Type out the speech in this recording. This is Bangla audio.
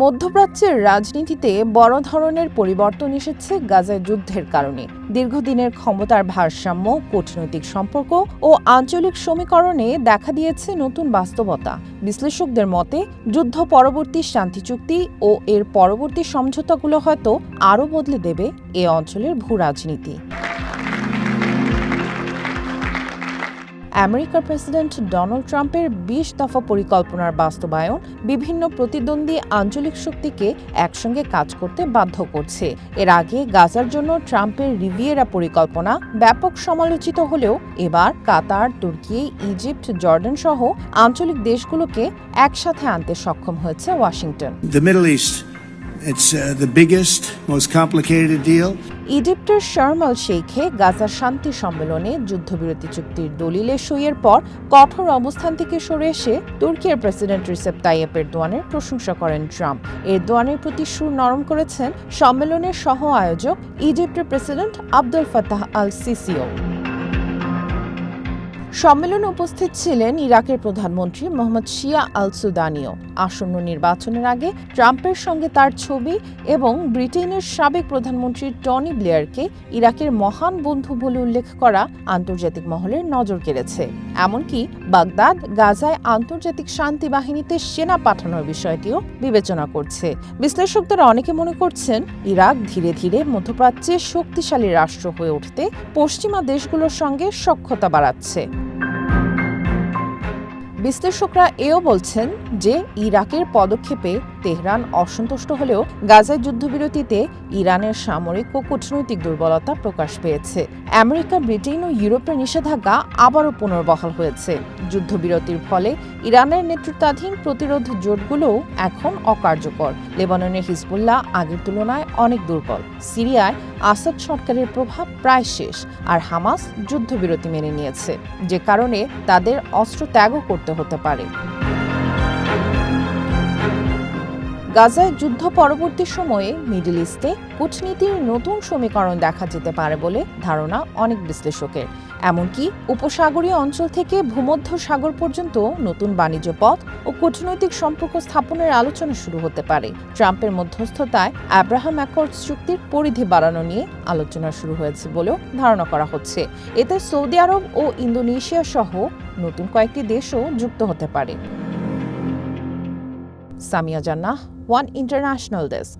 মধ্যপ্রাচ্যের রাজনীতিতে বড় ধরনের পরিবর্তন এসেছে গাজায় যুদ্ধের কারণে। দীর্ঘদিনের ক্ষমতার ভারসাম্য, কূটনৈতিক সম্পর্ক ও আঞ্চলিক সমীকরণে দেখা দিয়েছে নতুন বাস্তবতা। বিশ্লেষকদের মতে, যুদ্ধ পরবর্তী শান্তি চুক্তি ও এর পরবর্তী সমঝোতাগুলো হয়তো আরও বদলে দেবে এ অঞ্চলের ভূ রাজনীতি। আমেরিকার প্রেসিডেন্ট ডোনাল্ড ট্রাম্পের ২০ দফা পরিকল্পনার বাস্তবায়ন বিভিন্ন প্রতিদ্বন্দ্বী আঞ্চলিক শক্তিকে একসঙ্গে কাজ করতে বাধ্য করছে। এর আগে গাজার জন্য ট্রাম্পের রিভিয়েরা পরিকল্পনা ব্যাপক সমালোচিত হলেও এবার কাতার, তুর্কি, ইজিপ্ট, জর্ডান সহ আঞ্চলিক দেশগুলোকে একসাথে আনতে সক্ষম হয়েছে Washington. It's the biggest, most complicated deal. ইজিপ্টের শার্ম আল শেইখে গাজার শান্তি সম্মেলনে যুদ্ধবিরতি চুক্তির দলিলে সইয়ের পর কঠোর অবস্থান থেকে সরে এসে তুর্কির প্রেসিডেন্ট রিসেপ তাইয়েপ এরদোয়ানের প্রশংসা করেন ট্রাম্প। এরদোয়ানের প্রতি সুর নরম করেছেন সম্মেলনের সহ আয়োজক ইজিপ্টের প্রেসিডেন্ট আবদুল ফাতাহ আল সিসিও। সম্মেলনে উপস্থিত ছিলেন ইরাকের প্রধানমন্ত্রী মোহাম্মদ শিয়া আল সুদানিও। আসন্ন নির্বাচনের আগে ট্রাম্পের সঙ্গে তার ছবি এবং ব্রিটেনের সাবেক প্রধানমন্ত্রী টনি ব্লেয়ারকে ইরাকের মহান বন্ধু বলে উল্লেখ করা আন্তর্জাতিক মহলের নজর কেড়েছে। এমনকি বাগদাদ গাজায় আন্তর্জাতিক শান্তি বাহিনীতে সেনা পাঠানোর বিষয়টিও বিবেচনা করছে। বিশ্লেষকদের অনেকে মনে করছেন, ইরাক ধীরে ধীরে মধ্যপ্রাচ্যে শক্তিশালী রাষ্ট্র হয়ে উঠতে পশ্চিমা দেশগুলোর সঙ্গে সখ্যতা বাড়াচ্ছে। বিশ্লেষকরা এও বলছেন যে ইরাকের পদক্ষেপে তেহরান অসন্তুষ্ট হলেও গাজায় যুদ্ধবিরতিতে ইরানের সামরিক ও কূটনৈতিক দুর্বলতা প্রকাশ পেয়েছে। আমেরিকা, ব্রিটেন ও ইউরোপের নিষেধাজ্ঞা আবারও পুনর্বহাল হয়েছে। যুদ্ধবিরতির ফলে ইরানের নেতৃত্বাধীন প্রতিরোধ জোটগুলোও এখন অকার্যকর। লেবাননের হিজবুল্লাহ আগের তুলনায় অনেক দুর্বল। সিরিয়ায় আসাদ সরকারের প্রভাব প্রায় শেষ, আর হামাস যুদ্ধবিরতি মেনে নিয়েছে, যে কারণে তাদের অস্ত্র ত্যাগও করতে হতে পারে। গাজায় যুদ্ধ পরবর্তী সময়ে মিডল ইস্টে কূটনীতির নতুন সমীকরণ দেখা যেতে পারে বলে ধারণা অনেক বিশ্লেষকের। এমনকি উপসাগরীয় অঞ্চল থেকে ভূমধ্য সাগর পর্যন্ত নতুন বাণিজ্য পথ ও কূটনৈতিক সম্পর্ক স্থাপনের আলোচনা শুরু হতে পারে। ট্রাম্পের মধ্যস্থতায় আব্রাহাম অ্যাকর্ডস চুক্তির পরিধি বাড়ানো নিয়ে আলোচনা শুরু হয়েছে বলেও ধারণা করা হচ্ছে। এতে সৌদি আরব ও ইন্দোনেশিয়া সহ নতুন কয়েকটি দেশও যুক্ত হতে পারে। সামিয়া জান্নাহ, ওয়ান ইন্টারন্যাশনাল ডেস্ক।